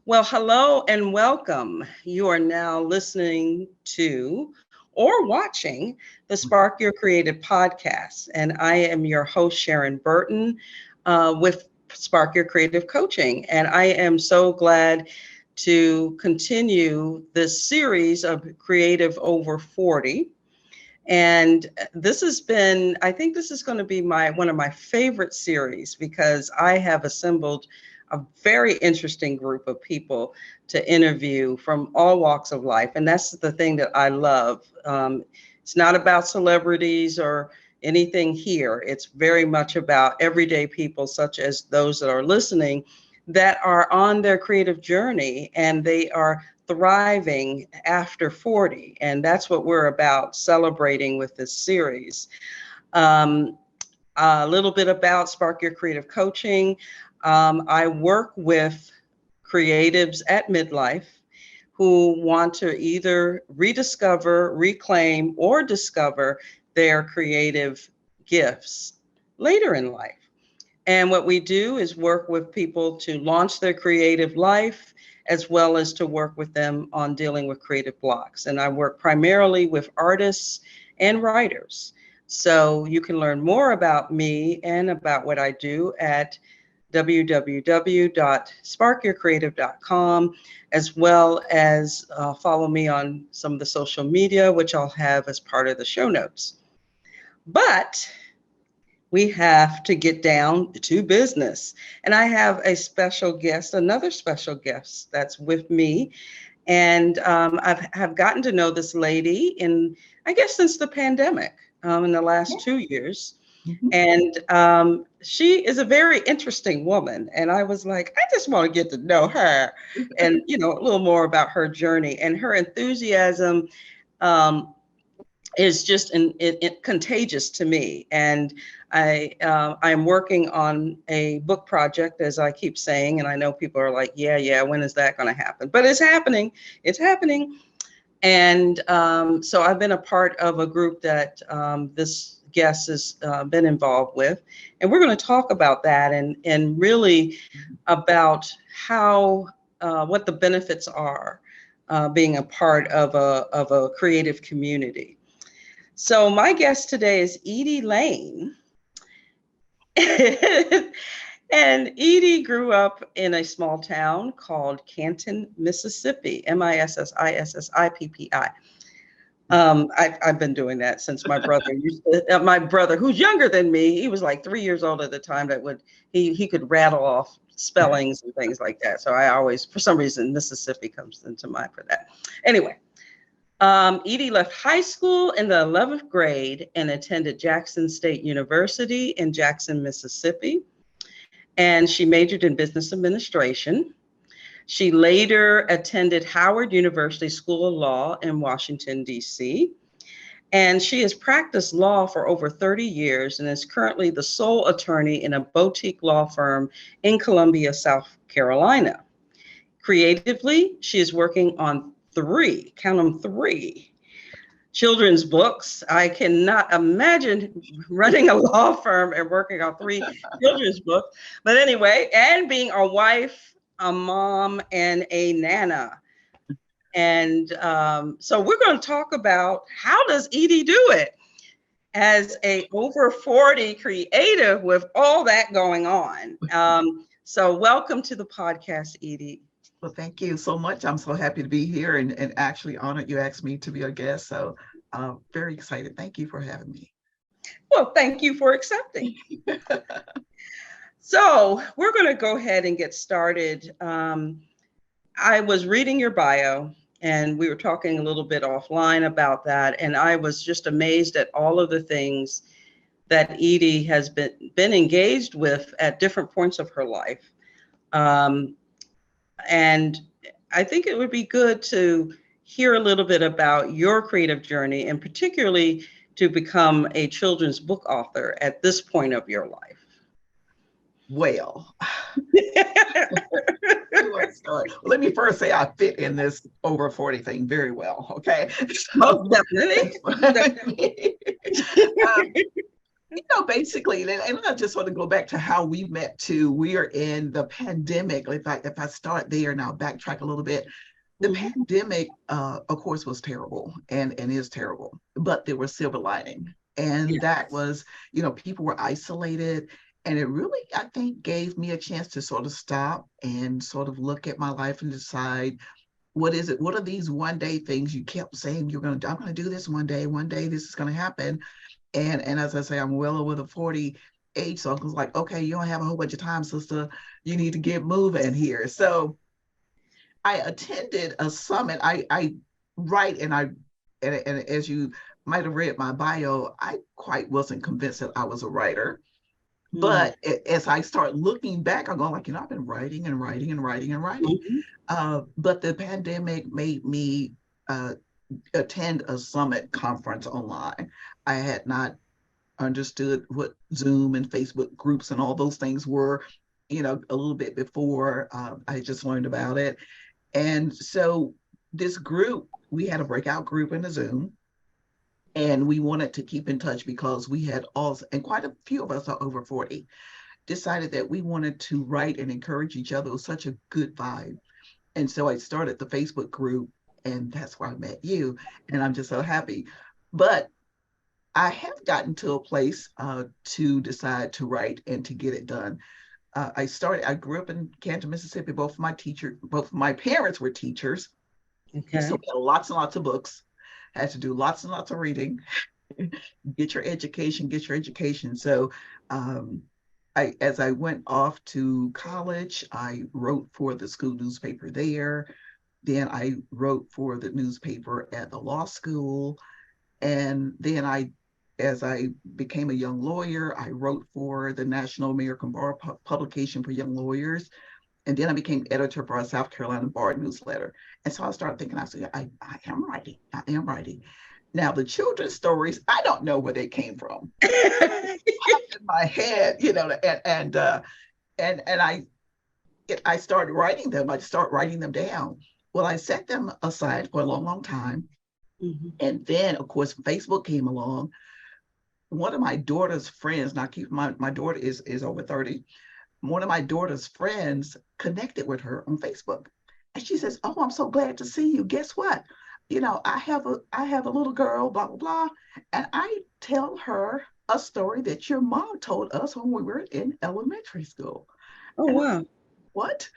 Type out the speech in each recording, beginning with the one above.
Well, hello and welcome. You are now listening to or watching the Spark Your Creative podcast. And I am your host, Sharon Burton, with Spark Your Creative Coaching. And I am so glad to continue this series of Creative Over 40. And this has been, I think this is going to be one of my favorite series because I have assembled a very interesting group of people to interview from all walks of life. And that's the thing that I love. It's not about celebrities or anything here. It's very much about everyday people, such as those that are listening, that are on their creative journey and they are thriving after 40. And that's what we're about celebrating with this series. Um, a little bit about Spark Your Creative Coaching. I work with creatives at midlife who want to either rediscover, reclaim, or discover their creative gifts later in life. And what we do is work with people to launch their creative life, as well as to work with them on dealing with creative blocks. And I work primarily with artists and writers. So you can learn more about me and about what I do at www.sparkyourcreative.com, as well as follow me on some of the social media, which I'll have as part of the show notes. But we have to get down to business. And I have a special guest, another special guest that's with me. And have gotten to know this lady I guess, since the pandemic, in the last 2 years. Mm-hmm. And she is a very interesting woman. And I was like, I just want to get to know her and, a little more about her journey and her enthusiasm. Is just contagious to me. And I'm working on a book project, as I keep saying, and I know people are like, yeah, when is that going to happen? But it's happening. And so I've been a part of a group that this guest has been involved with. And we're going to talk about that and really about how, what the benefits are being a part of a creative community. So my guest today is Eddye Lane. And Eddye grew up in a small town called Canton, Mississippi, Mississippi. I've been doing that since my brother who's younger than me, he was like 3 years old at the time, he could rattle off spellings and things like that. So I always, for some reason, Mississippi comes into mind for that. Anyway. Eddye left high school in the 11th grade and attended Jackson State University in Jackson, Mississippi. And she majored in business administration. She later attended Howard University School of Law in Washington, D.C. And she has practiced law for over 30 years and is currently the sole attorney in a boutique law firm in Columbia, South Carolina. Creatively, she is working on three children's books. I cannot imagine running a law firm and working on 3 children's books. But anyway, and being a wife, a mom, and a nana. And so we're going to talk about how does Eddye do it as a over 40 creative with all that going on. So welcome to the podcast, Eddye. Well, thank you so much. I'm so happy to be here and actually honored you asked me to be a guest. So very excited. Thank you for having me. Well, thank you for accepting. So we're going to go ahead and get started. I was reading your bio and we were talking a little bit offline about that. And I was just amazed at all of the things that Eddye has been engaged with at different points of her life. And I think it would be good to hear a little bit about your creative journey and particularly to become a children's book author at this point of your life. Well, let me first say I fit in this over 40 thing very well. Okay. Most definitely. Basically, and I just want to go back to how we met too. We are in the pandemic. If I start there and I'll backtrack a little bit, the Mhm. pandemic, of course, was terrible and is terrible, but there was silver lining. And that Yes. was, people were isolated. And it really, I think, gave me a chance to sort of stop and sort of look at my life and decide, what is it? What are these one day things you kept saying I'm going to do this one day this is going to happen. And as I say, I'm well over the 40 age. So I was like, okay, you don't have a whole bunch of time, sister. You need to get moving here. So I attended a summit. I write and as you might have read my bio, I quite wasn't convinced that I was a writer. Mm. But as I start looking back, I'm going like, I've been writing and writing and writing and writing. Mhm. But the pandemic made me uh, attend a summit conference online. I had not understood what Zoom and Facebook groups and all those things were, a little bit before I just learned about it. And so this group, we had a breakout group in the Zoom, and we wanted to keep in touch because we had also, and quite a few of us are over 40, decided that we wanted to write and encourage each other. It was such a good vibe. And so I started the Facebook group, and that's where I met you. And I'm just so happy. But I have gotten to a place to decide to write and to get it done. I grew up in Canton, Mississippi. Both of my parents were teachers. So Okay. we had lots and lots of books, had to do lots and lots of reading, get your education. So um, as I went off to college, I wrote for the school newspaper there. Then I wrote for the newspaper at the law school. And then as I became a young lawyer, I wrote for the National American Bar Publication for Young Lawyers. And then I became editor for our South Carolina Bar newsletter. And so I started thinking, I said, I am writing. I am writing. Now, the children's stories, I don't know where they came from. In my head, and I started writing them. I start writing them down. Well, I set them aside for a long, long time. Mhm. And then, of course, Facebook came along. One of my daughter's friends, now keep my daughter is over 30. One of my daughter's friends connected with her on Facebook. And she says, "Oh, I'm so glad to see you. Guess what? I have a little girl, blah, blah, blah." And I tell her a story that your mom told us when we were in elementary school. Oh, And I'm, wow. what?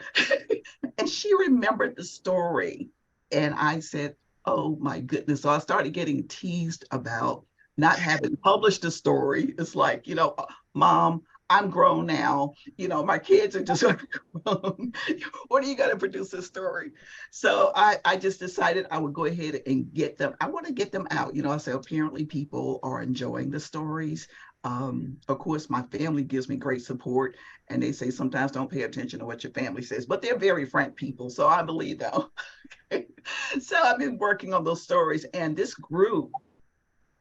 And she remembered the story. And I said, "Oh my goodness." So I started getting teased about not having published the story. It's like, Mom, I'm grown now. My kids are just grown. When are you going to produce a story? So I just decided I would go ahead and get them. I want to get them out. I say apparently people are enjoying the stories. Of course, my family gives me great support, and they say sometimes don't pay attention to what your family says, but they're very frank people. So I believe them. So I've been working on those stories, and this group,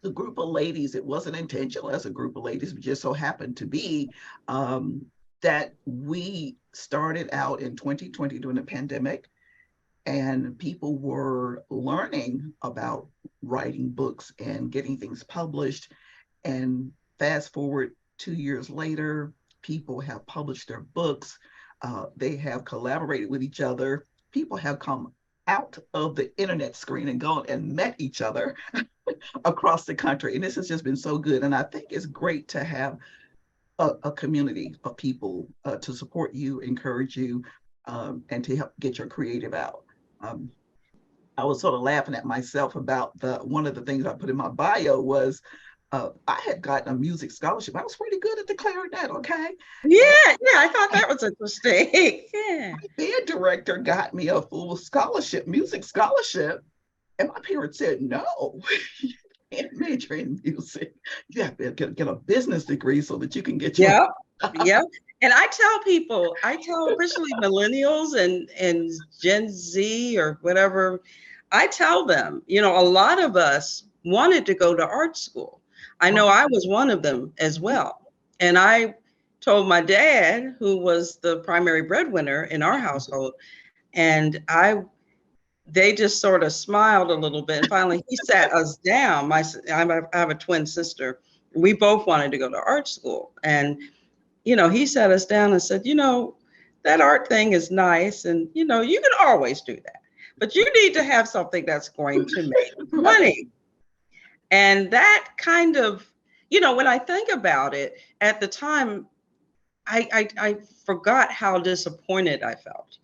the group of ladies, it wasn't intentional as a group of ladies, but just so happened to be um, that we started out in 2020 during the pandemic, and people were learning about writing books and getting things published. And fast forward 2 years later, people have published their books. They have collaborated with each other. People have come out of the internet screen and gone and met each other across the country. And this has just been so good. And I think it's great to have a community of people to support you, encourage you, and to help get your creative out. Um, I was sort of laughing at myself about the one of the things I put in my bio was I had gotten a music scholarship. I was pretty good at the clarinet, okay? Yeah, And yeah, I thought that was interesting. Yeah. my band director got me a full scholarship, music scholarship. And my parents said, no, you can't major in music. You have to get a business degree so that you can get your. Yep. Yep. And I tell people, I tell especially millennials and Gen Z or whatever, I tell them, a lot of us wanted to go to art school. I know I was one of them as well. And I told my dad, who was the primary breadwinner in our household, and they just sort of smiled a little bit. And finally, he sat us down. I have a twin sister, we both wanted to go to art school. And, he sat us down and said, that art thing is nice. And, you can always do that, but you need to have something that's going to make Right. money. And that kind of, when I think about it at the time, I forgot how disappointed I felt.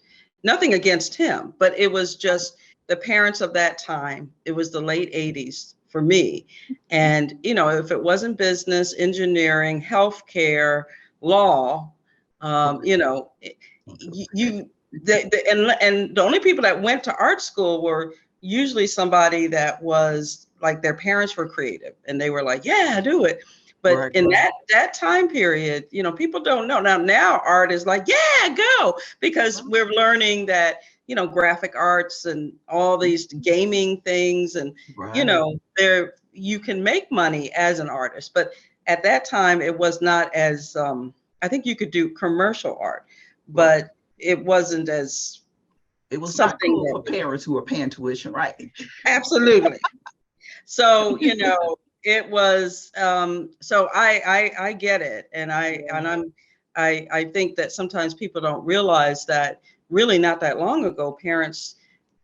Nothing against him, but it was just the parents of that time. It was the late 80s for me. And, if it wasn't business, engineering, healthcare, law, and the only people that went to art school were usually somebody that was like their parents were creative and they were like, yeah, do it. But Right, in right. that time period, people don't know. Now art is like, yeah, go, because we're learning that, graphic arts and all these gaming things and, Right. there you can make money as an artist. But at that time, it was not as, I think you could do commercial art, Right. but it wasn't as It was not something cool that for parents who were paying tuition, right? absolutely. So, it was, so I get it. And I think that sometimes people don't realize that really not that long ago, parents,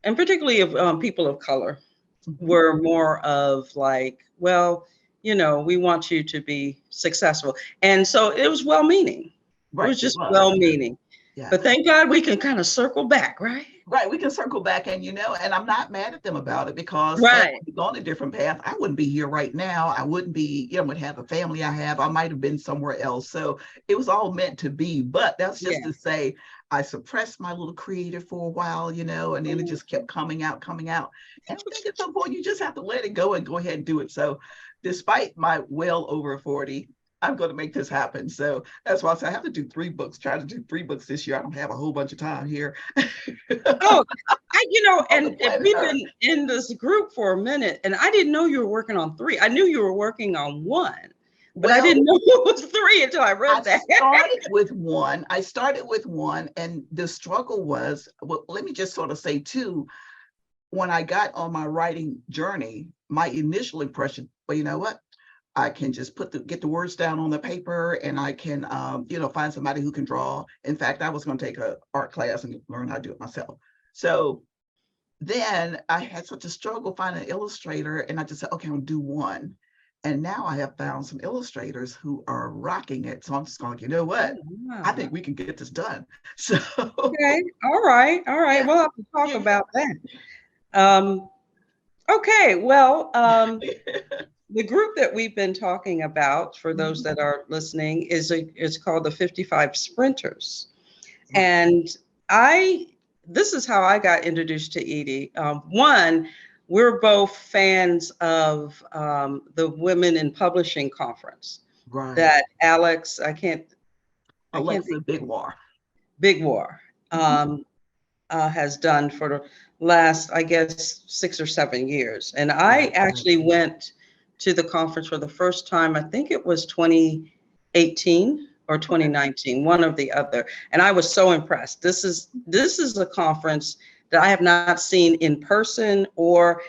and particularly of people of color, Mhm. were more of like, well, we want you to be successful. And so it was well-meaning. It Right, was it just was. well-meaning. Yeah. But thank God we can kind of circle back, right? Right, we can circle back and and I'm not mad at them about it because had Right. we gone a different path, I wouldn't be here right now. I wouldn't be, would have the family I have. I might have been somewhere else. So it was all meant to be. But that's just Yeah. to say I suppressed my little creative for a while, and then it just kept coming out, coming out. And I think at some point you just have to let it go and go ahead and do it. So despite my well over 40, I'm going to make this happen. So that's why I say I have to do 3 books, try to do 3 books this year. I don't have a whole bunch of time here. Oh, On the and planet we've Earth. been in this group for a minute, and I didn't know you were working on 3. I knew you were working on 1, but I Well, didn't know it was 3 until I I read that. started with one. I started with one, and the struggle was, well, let me just sort of say too, when I got on my writing journey, my initial impression, well, you know what? I can just get the words down on the paper, and I can, find somebody who can draw. In fact, I was going to take a art class and learn how to do it myself. So then I had such a struggle finding an illustrator, and I just said, okay, I'm gonna do one. And now I have found some illustrators who are rocking it. So I'm just going, you know Oh, what? I wow. think we can get this done. So Okay. All right. All right. yeah, We'll have to talk yeah. about that. Um, okay. Well, the group that we've been talking about, for those that are listening, is called the 55 Sprinters. And I, this is how I got introduced to Eddie. One, we're both fans of the Women in Publishing Conference Right. that Alex, I can't Alexa think, Big War. Big War, Mhm. has done for the last, I guess, 6 or 7 years. And I Right, right. actually went to the conference for the first time, I think it was 2018 or Okay. 2019, one or the other. And I was so impressed. This is a conference that I have not seen in person or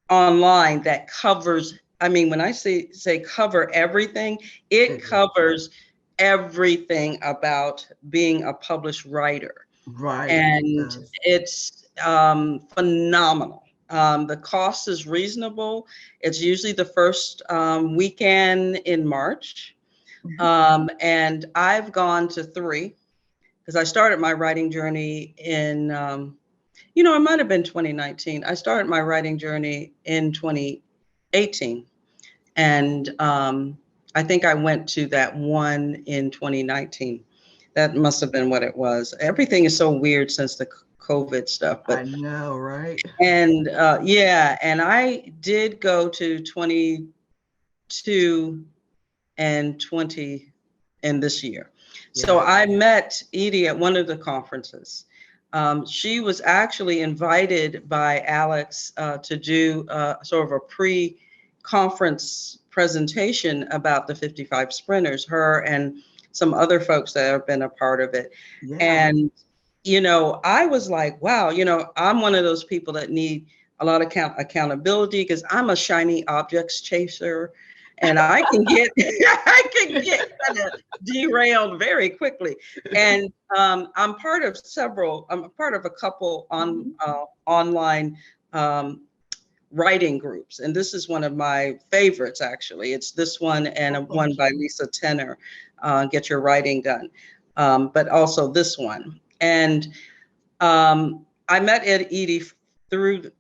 online that covers, I mean, when I say cover everything, it It is. covers everything about being a published writer. Right. It And does. it's phenomenal. The cost is reasonable. It's usually the first weekend in March. Mhm. And I've gone to 3 because I started my writing journey in, it might have been 2019. I started my writing journey in 2018. And I think I went to that one in 2019. That must have been what it was. Everything is so weird since the COVID stuff. I But, know, right? and yeah, and I did go to 22 and 20 in this year. So Yeah. I met Eddie at one of the conferences. She was actually invited by Alex to do sort of a pre-conference presentation about the 55 sprinters, her and some other folks that have been a part of it. Yeah. And, I was like, wow, I'm one of those people that need a lot of accountability because I'm a shiny objects chaser. and I can get I can get kind of derailed very quickly. And I'm part of several. I'm a part of a couple on online writing groups, and this is one of my favorites. Actually, it's this one and one by Lisa Tenner, Get Your Writing Done, but also this one. And I met Eddie through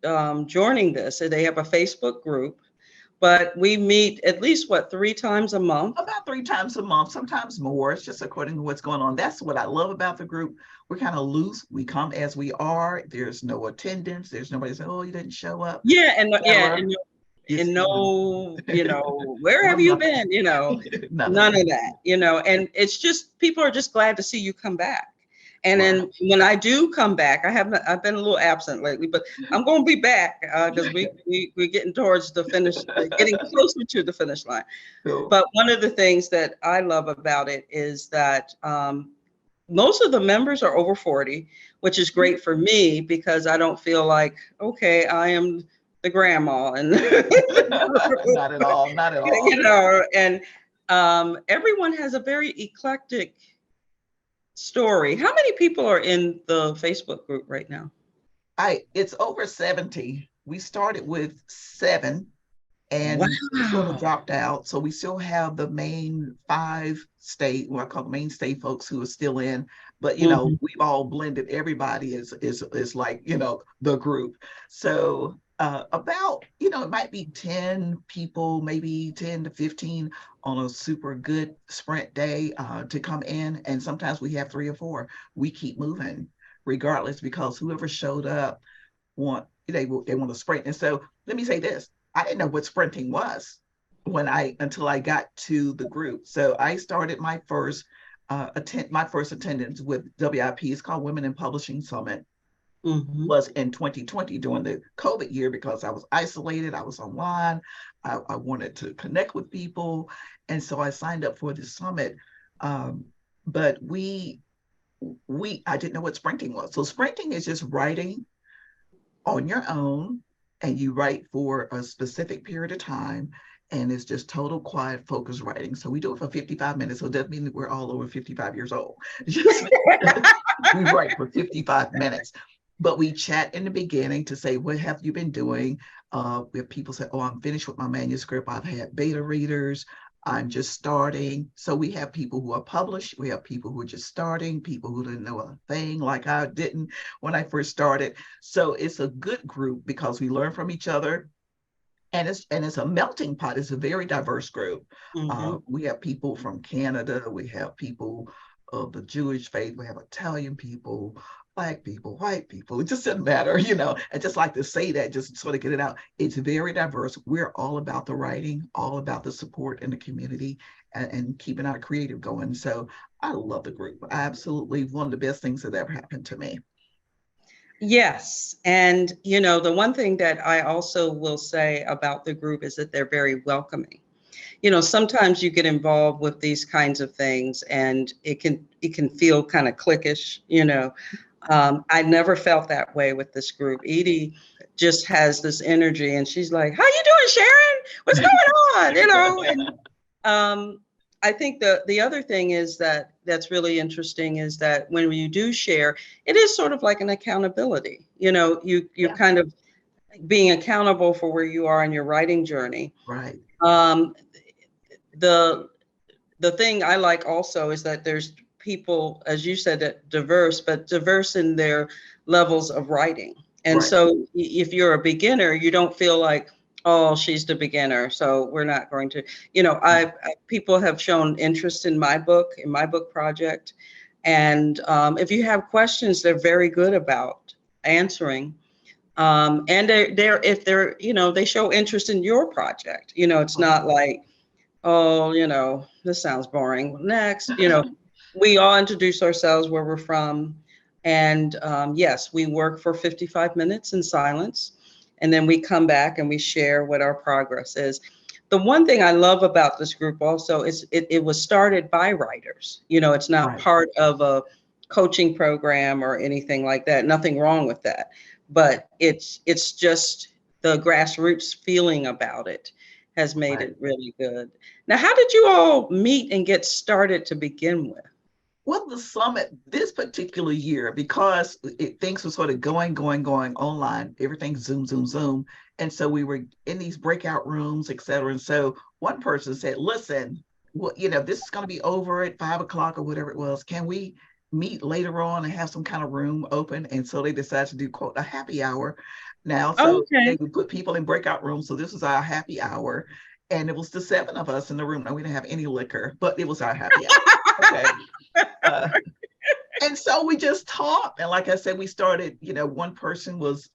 joining this. And they have a Facebook group, but we meet at least, what, 3 times a month? About 3 times a month, sometimes more. It's just according to what's going on. That's what I love about the group. We're kind of loose. We come as we are. There's no attendance. There's nobody saying, "Oh, you didn't show up." Yeah, and no, where have you been? None of that. And it's just people are just glad to see you come back. And then when I do come back, I've been a little absent lately, but I'm going to be back because we're getting towards the finish, getting closer to the finish line. Cool. But one of the things that I love about it is that most of the members are over 40, which is great for me because I don't feel like, okay, I am the grandma and not at all. And everyone has a very eclectic story. How many people are in the Facebook group right now? It's over 70. We started with 7 and sort of dropped out. So we still have the main 5 state, what I call the mainstay folks who are still in, but we've all blended. Everybody is like, the group. So about, it might be 10 people, maybe 10 to 15 on a super good sprint day to come in. And sometimes we have 3 or 4. We keep moving regardless, because whoever showed up they want to sprint. And so let me say this, I didn't know what sprinting was until I got to the group. So I started my first attendance with WIP. It's called Women in Publishing Summit. Was in 2020 during the COVID year, because I was isolated. I was online. I wanted to connect with people. And so I signed up for the summit. But I didn't know what sprinting was. So sprinting is just writing on your own, and you write for a specific period of time. And it's just total quiet, focused writing. So we do it for 55 minutes. So it doesn't mean that we're all over 55 years old. We write for 55 minutes. But we chat in the beginning to say, what have you been doing? We have people say, oh, I'm finished with my manuscript. I've had beta readers. I'm just starting. So we have people who are published. We have people who are just starting, people who didn't know a thing like I didn't when I first started. So it's a good group because we learn from each other. And it's a melting pot. It's a very diverse group. We have people from Canada. We have people of the Jewish faith. We have Italian people, Black people, white people. It just doesn't matter, I just like to say that, just sort of get it out. It's very diverse. We're all about the writing, all about the support in the community, and keeping our creative going. So I love the group. Absolutely one of the best things that ever happened to me. Yes. And, the one thing that I also will say about the group is that they're very welcoming. Sometimes you get involved with these kinds of things and it can feel kind of cliquish, I never felt that way with this group. Eddie just has this energy and she's like, how you doing, Sharon? What's going on? And I think the other thing is that's really interesting is that when you do share, it is sort of like an accountability. You're kind of being accountable for where you are in your writing journey. Right. The thing I like also is that there's people, as you said, that diverse in their levels of writing. And so if you're a beginner, you don't feel like, oh, she's the beginner, so we're not going to, people have shown interest in my book project. And if you have questions, they're very good about answering. And they show interest in your project. It's not like, oh, this sounds boring. Next, we all introduce ourselves, where we're from. And yes, we work for 55 minutes in silence. And then we come back and we share what our progress is. The one thing I love about this group also is it was started by writers. It's not part of a coaching program or anything like that. Nothing wrong with that. But it's just the grassroots feeling about it. has made Right. it really good. Now, how did you all meet and get started to begin with? Well, the summit this particular year, because things were sort of going online, everything Zoom, Zoom, Zoom. And so we were in these breakout rooms, et cetera. And so one person said, listen, well, this is going to be over at 5 o'clock or whatever it was. Can we meet later on and have some kind of room open? And so they decided to do, quote, a happy hour now. So Okay. they would put people in breakout rooms. So this was our happy hour. And it was the seven of us in the room. Now, we didn't have any liquor, but it was our happy hour. Okay. Uh, and so we just talked. And like I said, we started, one person was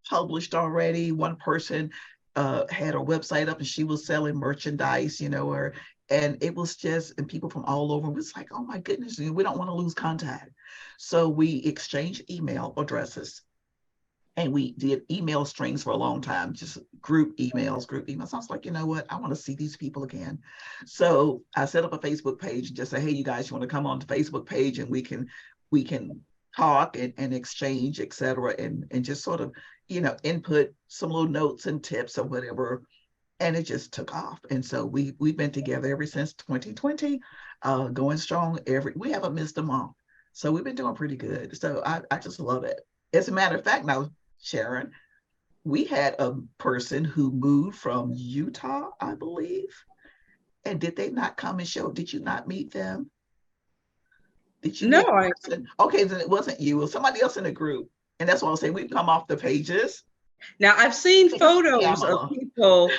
published already. One person had her website up and she was selling merchandise, and it was just, and people from all over, it was like, oh my goodness, we don't want to lose contact. So we exchanged email addresses. And we did email strings for a long time, just group emails. I was like, you know what? I want to see these people again. So I set up a Facebook page and just say, hey, you guys, you want to come on the Facebook page and we can talk and exchange, et cetera, and just sort of, input some little notes and tips or whatever. And it just took off. And so we've been together ever since 2020, going strong. We haven't missed a month. So we've been doing pretty good. So I just love it. As a matter of fact, now, Sharon, we had a person who moved from Utah, I believe. And did they not come and show? Did you not meet them? Did you No, meet a person? Okay, then it wasn't you. It was somebody else in the group. And that's what I'm saying. We've come off the pages. now I've seen photos of Pamela. people.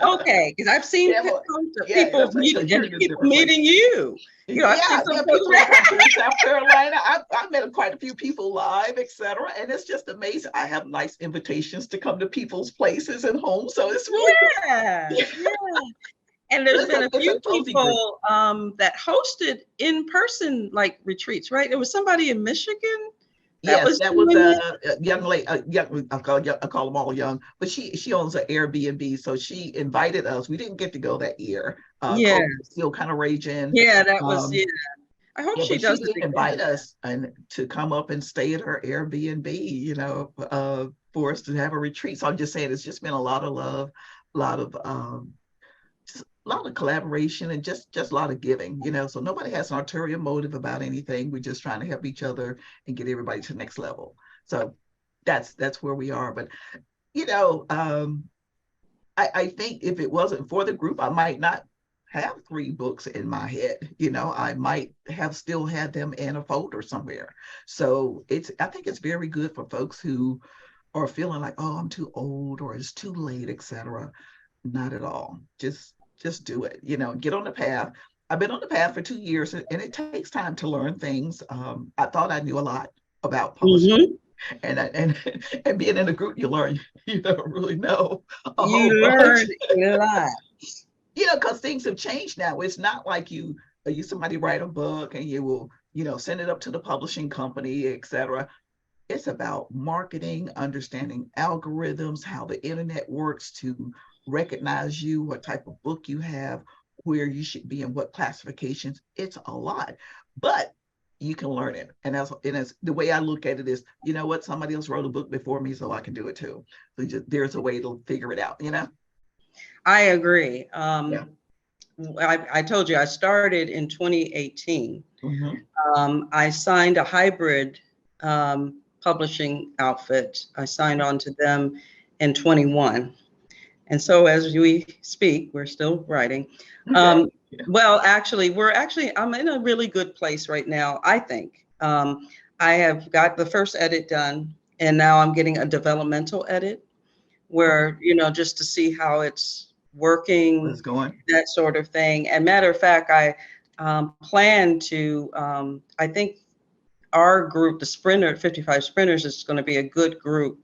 Okay, because I've seen Pamela. Yeah, people that's meeting because you're and in a people different place. meeting you. I've seen Yeah, some people photos. have come through South Carolina. I've met quite a few people live, etc. And it's just amazing. I have nice invitations to come to people's places and homes. So it's really Yeah, good. yeah. And there's been a It's few a cozy group. people that hosted in-person like retreats, right? There was somebody in Michigan that Yes, was that was doing it. a young lady, I call them all young, but she owns an Airbnb, so she invited us. We didn't get to go that year. Yeah, COVID was still kind of raging. yeah, that was, yeah. Um, I hope yeah, she but she does it did invite again. us and to come up and stay at her Airbnb, for us to have a retreat. So I'm just saying, it's just been a lot of love, a lot of just a lot of collaboration and just a lot of giving, so nobody has an ulterior motive about anything. We're just trying to help each other and get everybody to the next level. So that's where we are. But you know um I think if it wasn't for the group, I might not have three books in my head. I might have still had them in a folder somewhere. So I think it's very good for folks who are feeling like, oh, I'm too old or it's too late, etc. Not at all. Just do it. Get on the path. I've been on the path for 2 years, and it takes time to learn things. I thought I knew a lot about publishing, Hmm. and and being in a group, you learn you don't really know a You whole bunch. learn a lot. Because things have changed now. It's not like you somebody write a book and you will send it up to the publishing company, etc. It's about marketing, understanding algorithms, how the internet works to recognize you, what type of book you have, where you should be, and what classifications. It's a lot, but you can learn it. And as the way I look at it is, you know what? Somebody else wrote a book before me, so I can do it too. So there's a way to figure it out. I agree. Yeah. I told you I started in 2018. Mm-hmm. I signed a hybrid publishing outfit. I signed on to them in 21. And so as we speak, we're still writing. Okay. Yeah. Well, actually, I'm in a really good place right now, I think. I have got the first edit done, and now I'm getting a developmental edit Okay. where, just to see how it's Let's working, go on. that sort of thing. And matter of fact, I plan to, I think our group, the Sprinter, 55 Sprinters, is going to be a good group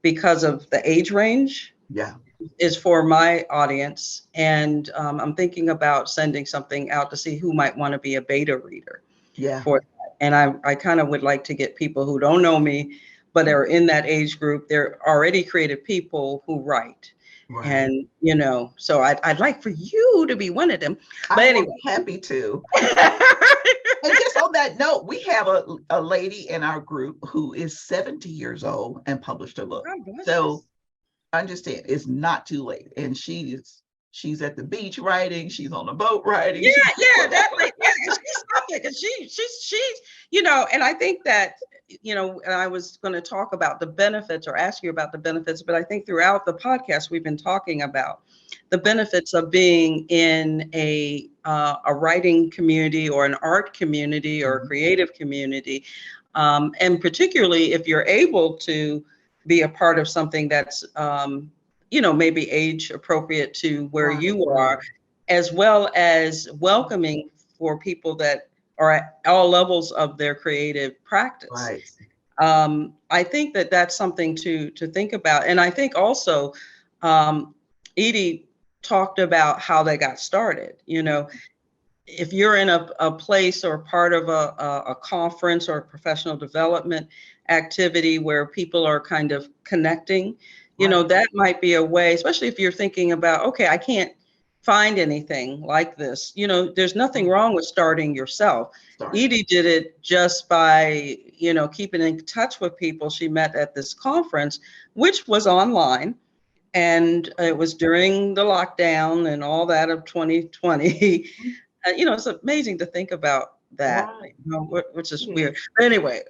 because of the age range Yeah. is for my audience. And I'm thinking about sending something out to see who might want to be a beta reader Yeah. for that. And I kind of would like to get people who don't know me, but are in that age group. They're already creative people who write. Right. And, so I'd like for you to be one of them. But I will anyway. be happy to. And just on that note, we have a lady in our group who is 70 years old and published a book. God bless So understand it's not too late. And she's at the beach writing, she's on the boat writing. Yeah, yeah, that like, yeah, and she's something, and she's, and I think that, and I was going to talk about the benefits or ask you about the benefits, but I think throughout the podcast we've been talking about the benefits of being in a writing community or an art community or a creative community, and particularly if you're able to be a part of something that's maybe age appropriate to where you are, as well as welcoming for people that are at all levels of their creative practice. Right. I think that that's something to think about. And I think also Eddye talked about how they got started. If you're in a place or part of a conference or a professional development activity where people are kind of connecting, that might be a way, especially if you're thinking about, okay, I can't find anything like this. There's nothing wrong with starting yourself. Eddye did it just by, keeping in touch with people she met at this conference, which was online. And it was during the lockdown and all that of 2020. It's amazing to think about that, which is weird. But anyway,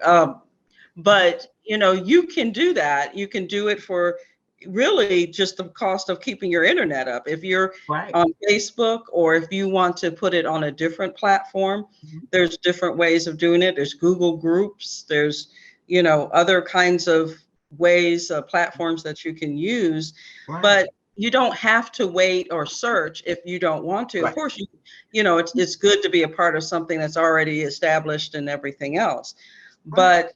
but you can do that. You can do it for really just the cost of keeping your internet up. If you're on Facebook, or if you want to put it on a different platform, there's different ways of doing it. There's Google Groups. There's other kinds of ways, platforms that you can use, but you don't have to wait or search if you don't want to. Of course, it's good to be a part of something that's already established and everything else. But,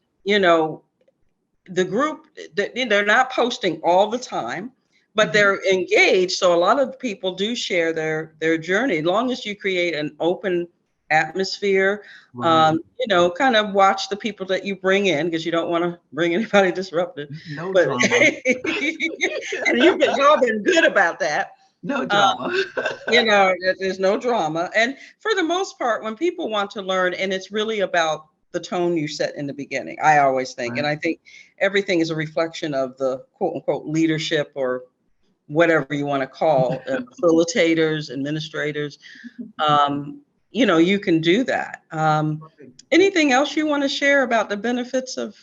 the group, they're not posting all the time, but they're engaged. So a lot of people do share their journey, as long as you create an open atmosphere, kind of watch the people that you bring in, because you don't want to bring anybody disruptive. Drama. And y'all been good about that. No drama. There's no drama. And for the most part, when people want to learn, and it's really about the tone you set in the beginning, I always think, and I think everything is a reflection of the quote unquote leadership, or whatever you want to call facilitators, administrators. You can do that. Anything else you want to share about the benefits of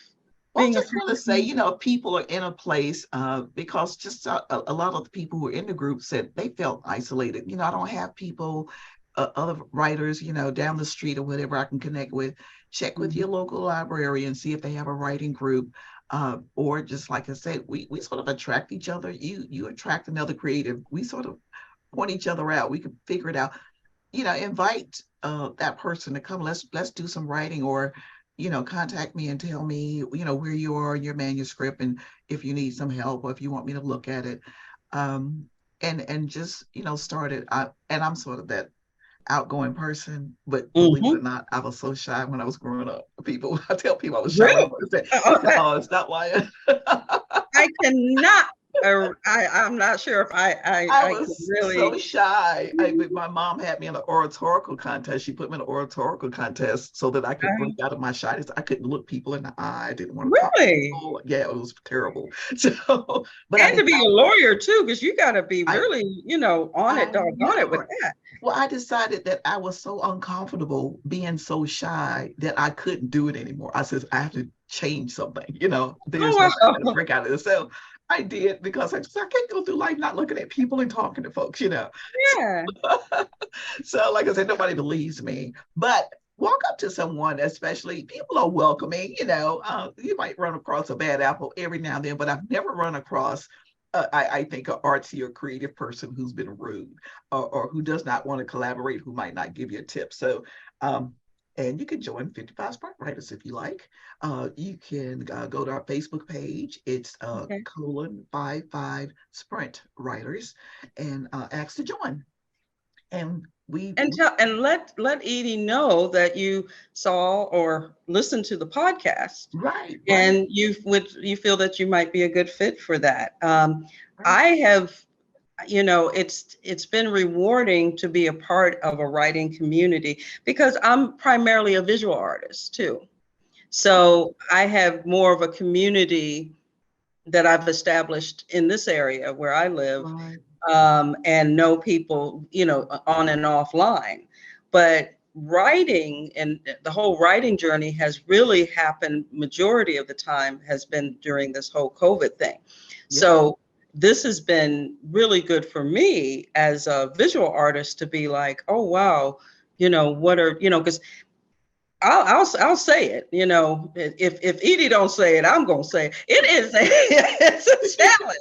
being I just want to say, people are in a place because just a lot of the people who are in the group said they felt isolated. I don't have people, other writers, down the street or whatever I can connect with. Check with your local library and see if they have a writing group. Or just like I said, we sort of attract each other. You attract another creative. We sort of point each other out. We can figure it out. Invite that person to come. Let's do some writing, or contact me and tell me where you are in your manuscript, and if you need some help, or if you want me to look at it, and just start it. And I'm sort of that outgoing person, but believe it or not, I was so shy when I was growing up. I tell people I was shy. Really? Oh, it's not why. I cannot. I'm not sure if I was really so shy. My mom had me in an oratorical contest. She put me in an oratorical contest so that I could break out of my shyness. I couldn't look people in the eye. I didn't want to talk to people. Yeah, it was terrible. So, and to be a lawyer too, because you got to be really, on it, doggone it with that. Well, I decided that I was so uncomfortable being so shy that I couldn't do it anymore. I said, I have to change something. There's no way to break out of this. So I did, because I can't go through life not looking at people and talking to folks, Yeah. So like I said, nobody believes me. But walk up to someone, especially people are welcoming, you might run across a bad apple every now and then, but I've never run across I think an artsy or creative person who's been rude, or who does not want to collaborate, who might not give you a tip. So, and you can join 55 Sprint Writers if you like. You can go to our Facebook page. It's :55 Sprint Writers, and ask to join. And let Eddye know that you saw or listened to the podcast, right? And you feel that you might be a good fit for that. I have, it's been rewarding to be a part of a writing community, because I'm primarily a visual artist too. So I have more of a community that I've established in this area where I live, Right. and know people, on and offline. But writing and the whole writing journey has really happened, majority of the time has been during this whole COVID thing. Yeah. So this has been really good for me as a visual artist to be like, oh, wow, what are, because I'll say it, if Eddie don't say it, I'm going to say it. It is it's a challenge.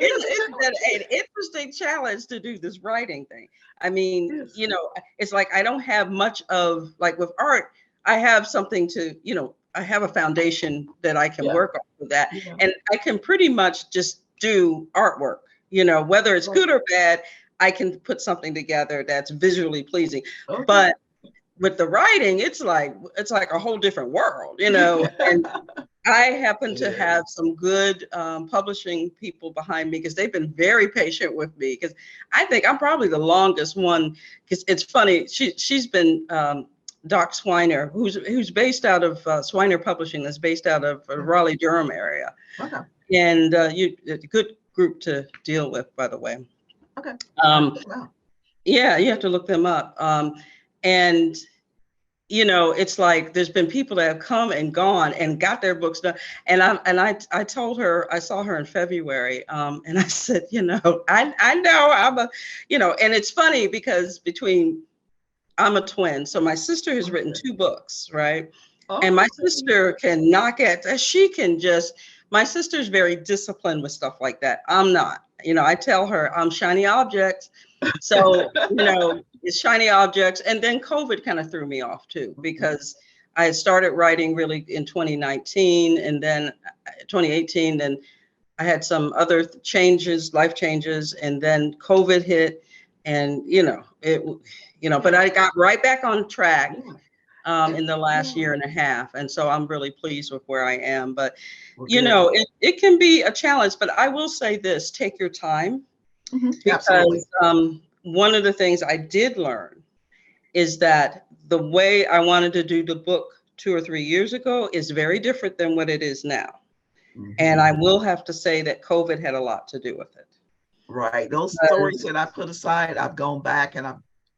It's an interesting challenge to do this writing thing. I mean, Yes. it's like I don't have much of, like with art, I have something to, I have a foundation that I can work off of that. Yeah. And I can pretty much just do artwork, whether it's good or bad, I can put something together that's visually pleasing. Okay. But with the writing, it's like a whole different world, and I happen to have some good publishing people behind me, because they've been very patient with me, because I think I'm probably the longest one. Because it's funny, she's been Doc Swiner, who's based out of Swiner Publishing, that's based out of Raleigh, Durham area. Okay. And a good group to deal with, by the way. Okay. Wow. Yeah, you have to look them up. And it's like there's been people that have come and gone and got their books done. And I told her, I saw her in February, and I said, I know I'm a, and it's funny because I'm a twin, so my sister has written 2 books, right? And my sister can knock it. My sister's very disciplined with stuff like that. I'm not. I tell her I'm shiny objects. So, it's shiny objects. And then COVID kind of threw me off too, because I had started writing really in 2019, and then 2018, then I had some other changes, life changes, and then COVID hit, and but I got right back on track in the last year and a half. And so I'm really pleased with where I am. But, it can be a challenge, but I will say this, take your time. Because one of the things I did learn is that the way I wanted to do the book 2 or 3 years ago is very different than what it is now. And I will have to say that COVID had a lot to do with it. Right. Those stories that I put aside, I've gone back and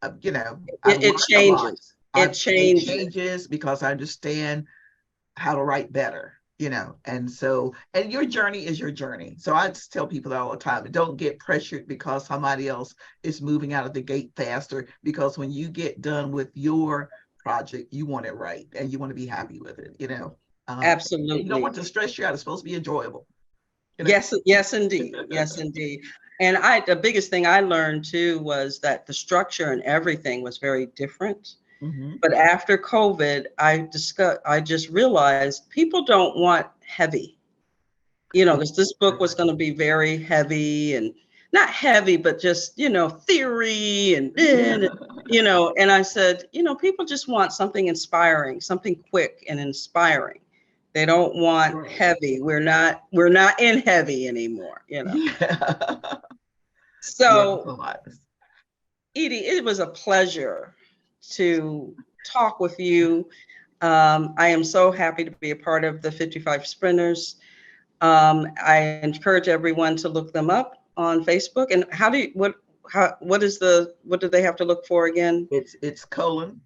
it changes. It changes because I understand how to write better. And your journey is your journey. So I just tell people that all the time, don't get pressured because somebody else is moving out of the gate faster, because when you get done with your project, you want it right and you want to be happy with it, Absolutely. You don't want to stress you out. It's supposed to be enjoyable. Yes, indeed. Yes, indeed. And the biggest thing I learned too was that the structure and everything was very different. But after COVID, I just realized people don't want heavy, because this book was going to be very heavy, and not heavy, but just, theory and I said, people just want something inspiring, something quick and inspiring. They don't want heavy. We're not in heavy anymore, So, Eddye, it was a pleasure to talk with you. I am so happy to be a part of the 55 Sprinters. I encourage everyone to look them up on Facebook. And what do they have to look for again? It's colon,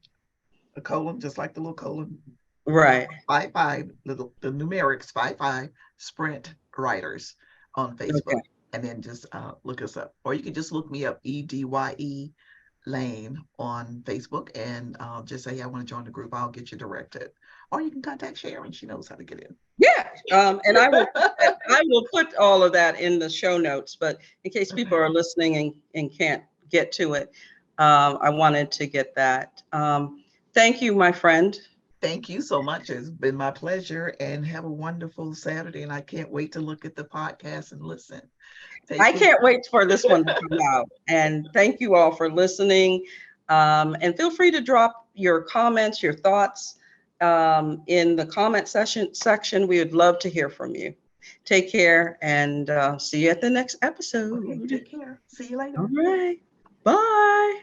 a colon, just like the little colon. Right. 55, the numerics 55 Sprint Writers on Facebook. Okay. And then just look us up. Or you can just look me up, Eddye Lane on Facebook, and just say, I want to join the group. I'll get you directed. Or you can contact Sharon. She knows how to get in. Yeah. And I will put all of that in the show notes, but in case people are listening and can't get to it, I wanted to get that. Thank you, my friend. Thank you so much. It's been my pleasure, and have a wonderful Saturday. And I can't wait to look at the podcast and listen. I can't wait for this one to come out. And thank you all for listening. And feel free to drop your comments, your thoughts in the comment section. We would love to hear from you. Take care, and see you at the next episode. Okay, take care. See you later. All right. Bye.